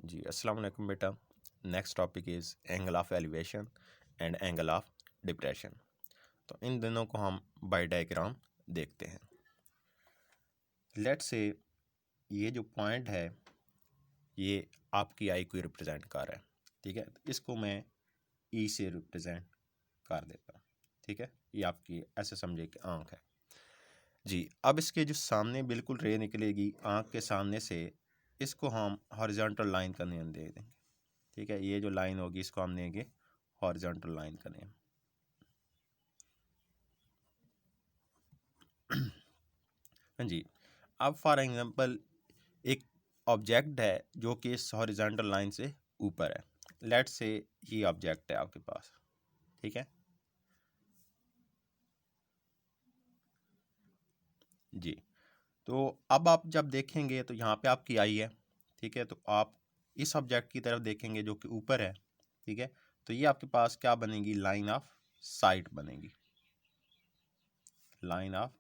जी अस्सलाम वालेकुम बेटा। Next topic is angle of elevation and angle of depression. तो इन दोनों को हम बाय डायग्राम देखते हैं। लेट्स से ये जो पॉइंट है ये आपकी आई को रिप्रेजेंट कर रहा है, ठीक है। इसको मैं ई से रिप्रेजेंट कर देता हूँ, ठीक है। ये आपकी ऐसे समझे कि आँख है जी। अब इसके जो सामने बिल्कुल रे निकलेगी आँख के सामने से, इसको हम हॉरिजॉन्टल लाइन का नेम दे देंगे, ठीक है। ये जो लाइन होगी इसको हम देंगे हॉरिजॉन्टल लाइन का नेम। हाँ जी। अब फॉर एग्जांपल एक ऑब्जेक्ट है जो कि इस हॉरिजॉन्टल लाइन से ऊपर है। लेट्स से ये ऑब्जेक्ट है आपके पास, ठीक है जी। तो अब आप जब देखेंगे तो यहाँ पे आपकी आई है, ठीक है। तो आप इस ऑब्जेक्ट की तरफ देखेंगे जो कि ऊपर है, ठीक है। तो ये आपके पास क्या बनेगी, लाइन ऑफ साइट बनेगी, लाइन ऑफ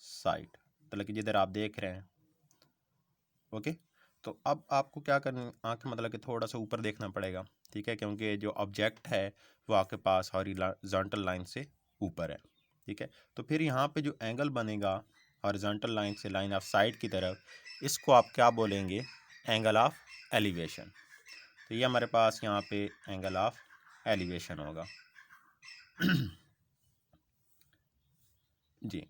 साइट, मतलब कि जिधर आप देख रहे हैं, ओके। तो अब आपको क्या करना, आँख मतलब कि थोड़ा सा ऊपर देखना पड़ेगा, ठीक है, क्योंकि जो ऑब्जेक्ट है वो आपके पास हॉरिजॉन्टल लाइन से ऊपर है, ठीक है। तो फिर यहाँ पे जो एंगल बनेगा हॉरिजॉन्टल लाइन से लाइन ऑफ साइड की तरफ, इसको आप क्या बोलेंगे, एंगल ऑफ एलिवेशन। तो ये हमारे पास यहाँ पे एंगल ऑफ एलिवेशन होगा जी।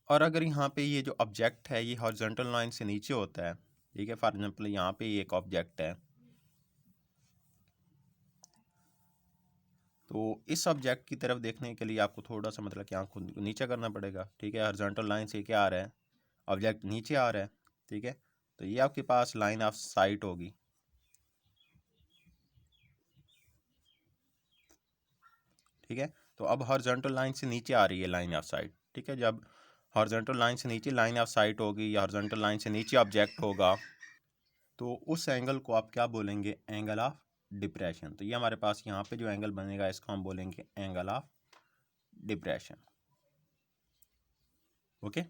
और अगर यहाँ पे ये जो ऑब्जेक्ट है ये हॉरिजॉन्टल लाइन से नीचे होता है, ठीक है। फॉर एग्जांपल यहाँ पे ये एक ऑब्जेक्ट है, तो इस ऑब्जेक्ट की तरफ देखने के लिए आपको थोड़ा सा मतलब कि आँख को नीचे करना पड़ेगा, ठीक है। हॉरिजॉन्टल लाइन से क्या आ रहा है, ऑब्जेक्ट नीचे आ रहा है, ठीक है। तो ये आपके पास लाइन ऑफ साइट होगी, ठीक है। तो अब हॉरिजॉन्टल लाइन से नीचे आ रही है लाइन ऑफ साइट, ठीक है। जब हॉरिजॉन्टल लाइन से नीचे लाइन ऑफ साइट होगी या हॉरिजॉन्टल लाइन से नीचे ऑब्जेक्ट होगा, तो उस एंगल को आप क्या बोलेंगे, एंगल ऑफ डिप्रेशन। तो ये हमारे पास यहाँ पे जो एंगल बनेगा इसको हम बोलेंगे एंगल ऑफ डिप्रेशन, ओके।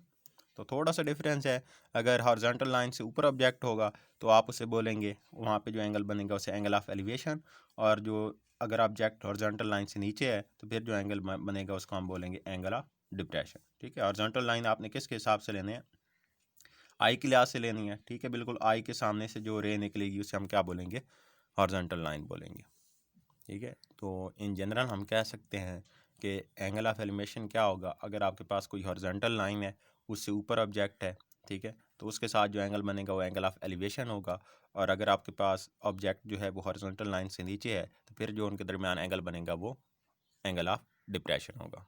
तो थोड़ा सा डिफरेंस है, अगर हॉरिजॉन्टल लाइन से ऊपर ऑब्जेक्ट होगा तो आप उसे बोलेंगे, वहाँ पे जो एंगल बनेगा उसे एंगल ऑफ एलिवेशन, और जो अगर ऑब्जेक्ट हॉरिजॉन्टल लाइन से नीचे है तो फिर जो एंगल बनेगा उसको हम बोलेंगे एंगल ऑफ डिप्रेशन, ठीक है। हॉरिजॉन्टल लाइन आपने किसके हिसाब से लेने हैं, आई के लिहाज से लेनी है, ठीक है। बिल्कुल आई के सामने से जो रे निकलेगी उसे हम क्या बोलेंगे, हॉरिजॉन्टल लाइन बोलेंगे, ठीक है। तो इन जनरल हम कह सकते हैं कि एंगल ऑफ एलिवेशन क्या होगा, अगर आपके पास कोई हॉरिजॉन्टल लाइन है उससे ऊपर ऑब्जेक्ट है, ठीक है, तो उसके साथ जो एंगल बनेगा वो एंगल ऑफ एलिवेशन होगा। और अगर आपके पास ऑब्जेक्ट जो है वो हॉरिजॉन्टल लाइन से नीचे है तो फिर जो उनके दरमियान एंगल बनेगा वो एंगल ऑफ डिप्रेशन होगा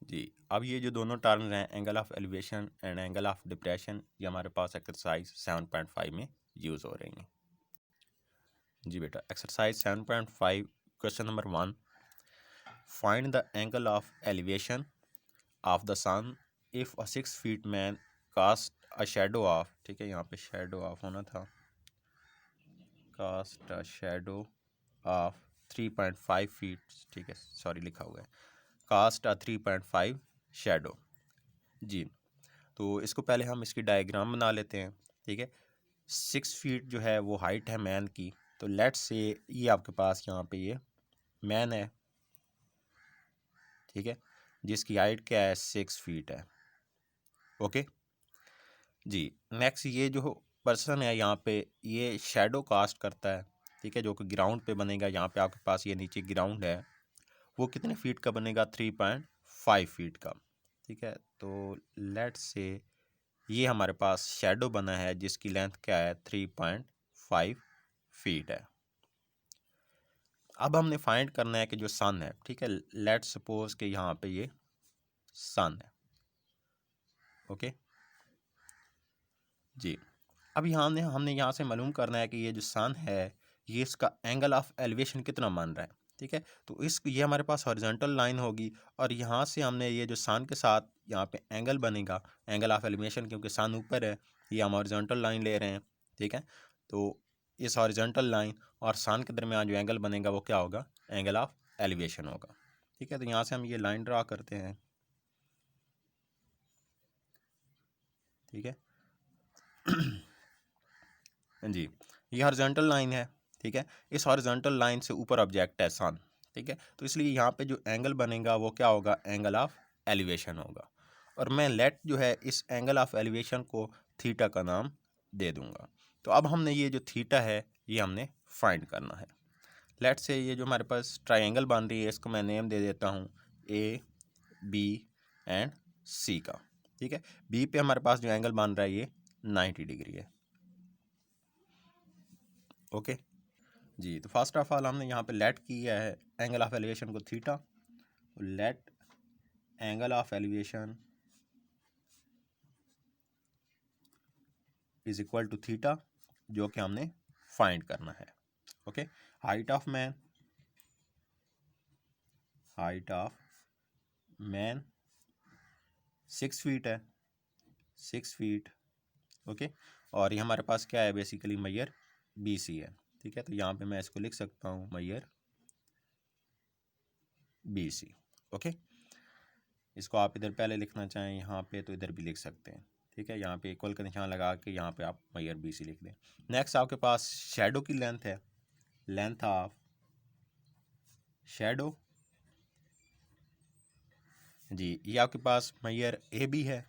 जी। अब ये जो दोनों टर्म्स हैं angle of elevation and angle of depression, ये हमारे पास एक्सरसाइज 7.5 में यूज़ हो रही हैं जी बेटा। Exercise 7.5 question number 1, find the angle of elevation of the sun if a 6 feet man cast a shadow of, ठीक है, यहाँ पे शेडो ऑफ होना था, cast a shadow of 3.5 feet, ठीक है, सॉरी लिखा हुआ है कास्ट अ 3.5 शेडो जी। तो इसको पहले हम इसकी डायग्राम बना लेते हैं, ठीक है। 6 फीट जो है वो हाइट है मैन की, तो लेट्स से ये आपके पास यहाँ पे ये मैन है, ठीक है, जिसकी हाइट क्या है, 6 फीट है, ओके जी। नेक्स्ट ये जो पर्सन है यहाँ पे ये शेडो कास्ट करता है, ठीक है, जो कि ग्राउंड पे बनेगा। यहाँ पे आपके पास ये नीचे ग्राउंड है, वो कितने फीट का बनेगा, 3.5 फीट का, ठीक है। तो लेट्स से ये हमारे पास शेडो बना है जिसकी लेंथ क्या है, 3.5 फीट है। अब हमने फाइंड करना है कि जो सन है, ठीक है, लेट्स सपोज कि यहाँ पे ये सन है, ओके जी। अब यहाँ हमने यहाँ से मालूम करना है कि ये जो सन है ये इसका एंगल ऑफ एलिवेशन कितना मान रहा है, ठीक है। तो ये हमारे पास हॉरिजॉन्टल लाइन होगी, और यहाँ से हमने ये जो सन के साथ यहाँ पे एंगल बनेगा एंगल ऑफ एलिवेशन, क्योंकि सन ऊपर है, ये हम हॉरिजॉन्टल लाइन ले रहे हैं, ठीक है। तो इस हॉरिजॉन्टल लाइन और सन के दरमियान जो एंगल बनेगा वो क्या होगा, एंगल ऑफ एलिवेशन होगा, ठीक है। तो यहाँ से हम ये लाइन ड्रा करते हैं, ठीक है जी, ये हॉरिजॉन्टल लाइन है, ठीक है। इस हॉरिजॉन्टल लाइन से ऊपर ऑब्जेक्ट है सन, ठीक है। तो इसलिए यहाँ पे जो एंगल बनेगा वो क्या होगा, एंगल ऑफ एलिवेशन होगा। और मैं लेट जो है इस एंगल ऑफ एलिवेशन को थीटा का नाम दे दूंगा। तो अब हमने ये जो थीटा है ये हमने फाइंड करना है। लेट से ये जो हमारे पास ट्राइंगल बन रही है इसको मैं नेम दे देता हूँ ए बी एंड सी का, ठीक है। बी पे हमारे पास जो एंगल बन रहा है ये 90 डिग्री है, ओके जी। तो फर्स्ट ऑफ ऑल हमने यहाँ पे लेट किया है एंगल ऑफ एलिवेशन को theta. Let angle of elevation is equal to theta, जो कि हमने फाइंड करना है, okay. Height of man, height of man 6 feet है, 6 फीट, ओके। और ये हमारे पास क्या है, बेसिकली मैयर बी सी है, ठीक है। तो यहाँ पे मैं इसको लिख सकता हूँ मैयर बी सी, ओके। इसको आप इधर पहले लिखना चाहें यहाँ पे तो इधर भी लिख सकते हैं, ठीक है। यहाँ पे इक्वल का निशान लगा के यहाँ पे आप मैयर बी सी लिख दें। नेक्स्ट आपके पास शैडो की लेंथ है, लेंथ ऑफ शैडो जी, ये आपके पास मैयर ए बी है,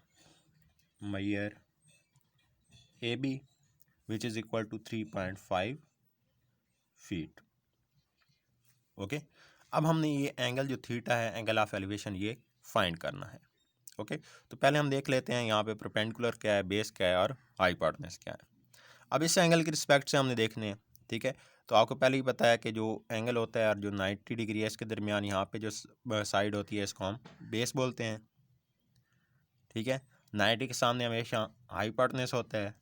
मैयर A B which is equal to 3.5 feet, okay. अब हमने ये एंगल जो थीटा है, एंगल ऑफ एलिवेशन, ये फाइंड करना है, ओके। तो पहले हम देख लेते हैं यहाँ पे परपेंडिकुलर क्या है, बेस क्या है और हाइपोटेनस क्या है। अब इस एंगल की रिस्पेक्ट से हमने देखने हैं, ठीक है। तो आपको पहले ही पता है कि जो एंगल होता है और जो 90 डिग्री है इसके दरमियान यहाँ पे जो साइड होती है इसको हम बेस बोलते हैं, ठीक है। 90 के सामने हमेशा हाइपोटेनस होता है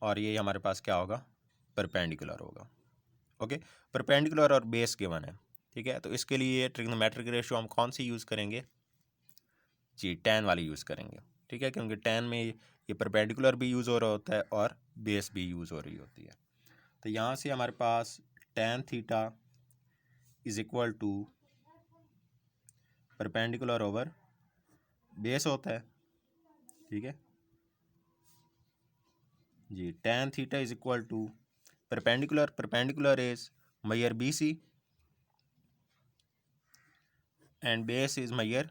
और ये हमारे पास क्या होगा, परपेंडिकुलर होगा, ओके। परपेंडिकुलर और बेस गिवन है, ठीक है। तो इसके लिए ट्रिग्नोमेट्रिक रेशियो हम कौन सी यूज़ करेंगे जी, tan वाली यूज़ करेंगे, ठीक है। क्योंकि tan में ये परपेंडिकुलर भी यूज़ हो रहा होता है और बेस भी यूज़ हो रही होती है। तो यहाँ से हमारे पास tan theta is equal to perpendicular over base होता है, ठीक है जी। tan theta is equal to perpendicular, perpendicular is मैयर B C and base is मैयर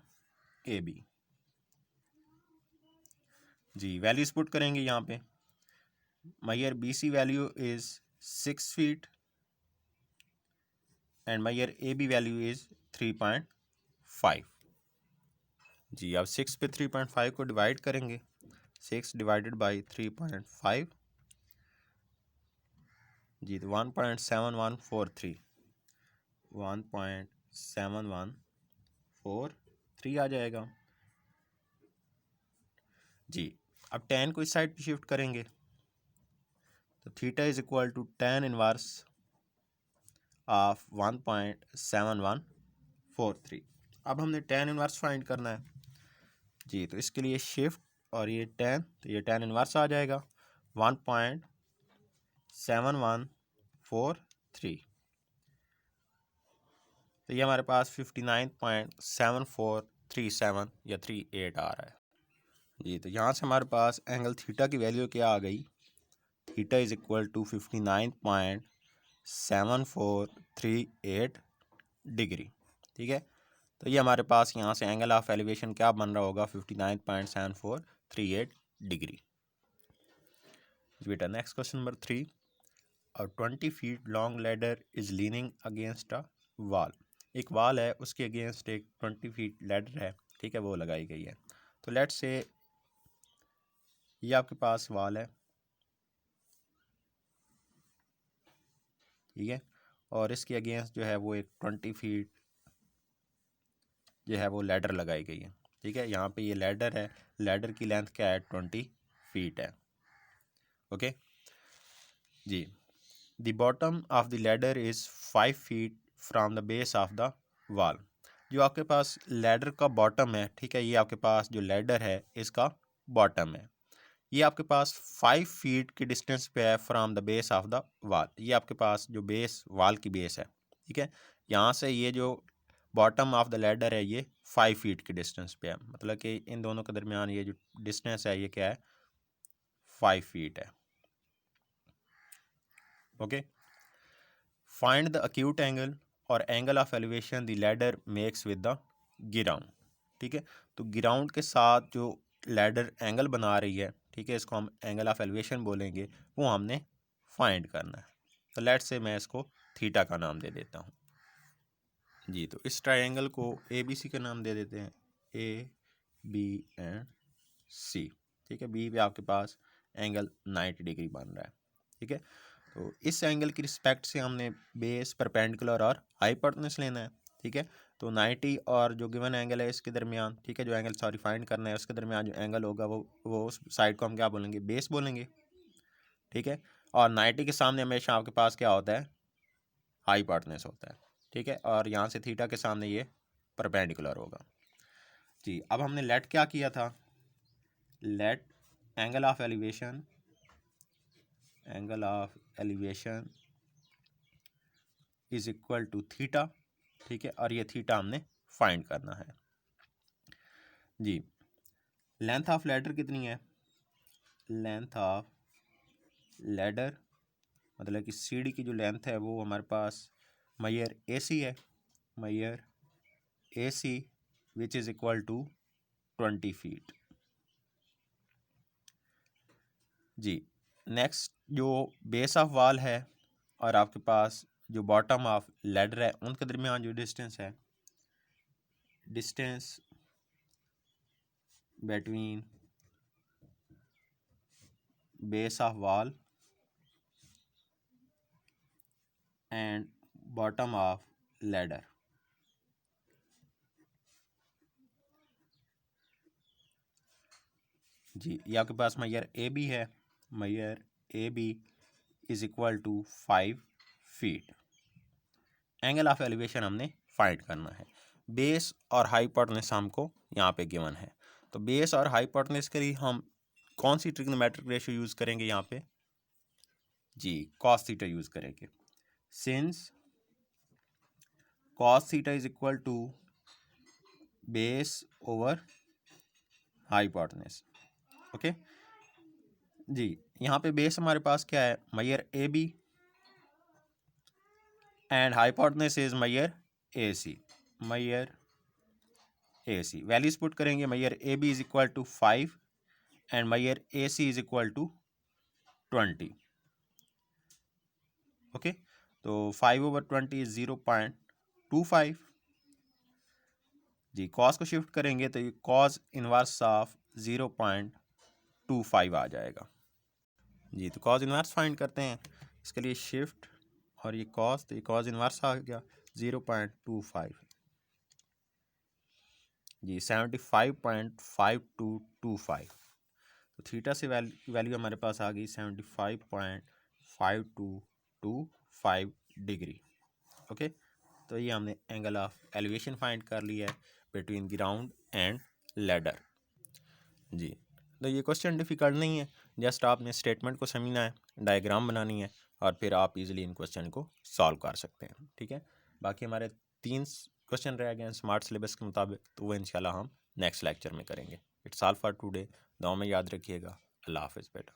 ए बी जी। वैल्यूज पुट करेंगे यहाँ पे, मैयर B C value is 6 feet and मैयर ए बी वैल्यू इज 3.5 जी। अब 6 पे 3.5 को डिवाइड करेंगे, 6 डिवाइडेड बाई 3.5 जी। तो 1.7143 1.7143 आ जाएगा जी। अब tan को इस साइड पे शिफ्ट करेंगे तो theta is equal to tan inverse of 1.7143। अब हमने tan इनवर्स फाइंड करना है जी। तो इसके लिए शिफ्ट और ये tan, तो ये tan इनवर्स आ जाएगा 1.7143। तो ये हमारे पास 59.7437 या 38 आ रहा है जी। तो यहाँ से हमारे पास एंगल थीटा की वैल्यू क्या आ गई, theta is equal to 59.7438 degree, ठीक है। तो ये हमारे पास यहाँ से एंगल ऑफ एलिवेशन क्या बन रहा होगा, 59.7438 डिग्री बेटा। Next question number 3, a 20 feet long ladder is leaning against a wall. एक वॉल है उसके अगेंस्ट एक 20 फीट लैडर है, ठीक है, वो लगाई गई है। तो लेट्स से ये आपके पास वॉल है, ठीक है, और इसके अगेंस्ट जो है वो एक 20 फीट जो है वो लैडर लगाई गई है, ठीक है। यहाँ पे ये लैडर है, लैडर की लेंथ क्या है, 20 फीट है, ओके जी। The bottom of the ladder is 5 feet from the base of the wall. जो आपके पास लैडर का बॉटम है, ठीक है, ये आपके पास जो लैडर है इसका बॉटम है, ये आपके पास 5 फीट की डिस्टेंस पे है from the base of the wall. ये आपके पास जो बेस, वॉल की बेस है, ठीक है, यहाँ से ये जो बॉटम ऑफ द लैडर है ये 5 फीट की डिस्टेंस पे है, मतलब कि इन दोनों के दरमियान ये जो डिस्टेंस है ये क्या है, 5 फीट है, okay. Find the acute angle और angle of elevation the ladder makes with the ground. ठीक है, तो ग्राउंड के साथ जो लैडर एंगल बना रही है, ठीक है, इसको हम एंगल ऑफ एलिवेशन बोलेंगे, वो हमने फाइंड करना है। तो लेट्स से मैं इसको थीटा का नाम दे देता हूँ जी। तो इस ट्रायंगल को ए बी सी का नाम दे देते हैं, ए बी एंड सी। ठीक है, बी पे आपके पास एंगल 90 डिग्री बन रहा है। ठीक है, तो इस एंगल की रिस्पेक्ट से हमने बेस, परपेंडिकुलर और हाइपोटेन्यूज लेना है। ठीक है, तो 90 और जो गिवन एंगल है इसके दरमियान, ठीक है, जो एंगल सॉरी फाइंड करना है उसके दरमियान जो एंगल होगा वो उस साइड को हम क्या बोलेंगे, बेस बोलेंगे। ठीक है, और 90 के सामने हमेशा आपके पास क्या होता है, हाइपोटेन्यूज होता है। ठीक है, और यहाँ से थीटा के सामने ये परपेंडिकुलर होगा जी। अब हमने लेट क्या किया था, let angle of elevation is equal to theta. ठीक है, और ये थीटा हमने फाइंड करना है जी। लेंथ ऑफ लैडर कितनी है, लेंथ ऑफ लैडर मतलब कि सीढ़ी की जो लेंथ है वो हमारे पास मैयर ए सी है, मैयर A C which is equal to 20 feet जी। नेक्स्ट जो बेस ऑफ वॉल है और आपके पास जो बॉटम ऑफ लैडर है उनके दरमियान जो डिस्टेंस है, distance between base of wall and bottom of ladder जी। ये आपके पास मैयर ए बी है, मैयर A B is equal to 5 feet. Angle of elevation हमने फाइंड करना है। बेस और हाइपोटेन्यूज हमको यहाँ पे गिवन है, तो बेस और हाइपोटेन्यूज के लिए हम कौन सी ट्रिग्नोमेट्रिक रेशियो यूज़ करेंगे यहाँ पे जी, कॉस थीटा यूज़ करेंगे। Since cos theta is equal to base over hypotenuse. Okay जी, यहाँ पे बेस हमारे पास क्या है, मैयर A B and hypotenuse is मैयर ए सी, मैयर ए सी। वैल्यूज पुट करेंगे, मैयर A B is equal to 5 and मैयर A C is equal to 20। Okay, तो 5/20 इज 0.25 जी। कॉस को शिफ्ट करेंगे तो ये कॉस इनवर्स ऑफ 0.25 आ जाएगा जी। तो कॉस इनवर्स फाइंड करते हैं, इसके लिए शिफ्ट और ये कॉस, तो ये कॉस इनवर्स आ गया 0.25 जी, 75.5225। तो थीटा से वैल्यू हमारे पास आ गई 75.5225 डिग्री। ओके, तो ये हमने एंगल ऑफ एलिवेशन फाइंड कर लिया है बिटवीन ग्राउंड एंड लैडर जी। तो ये क्वेश्चन डिफ़िकल्ट नहीं है, जस्ट आपने स्टेटमेंट को समझना है, डायग्राम बनानी है और फिर आप इजीली इन क्वेश्चन को सॉल्व कर सकते हैं। ठीक है, बाकी हमारे 3 क्वेश्चन रह गए हैं स्मार्ट सिलेबस के मुताबिक, तो वो इंशाल्लाह हम नेक्स्ट लेक्चर में करेंगे। It's all for today. दुआ में याद रखिएगा। अल्लाह हाफिज़ बेटा।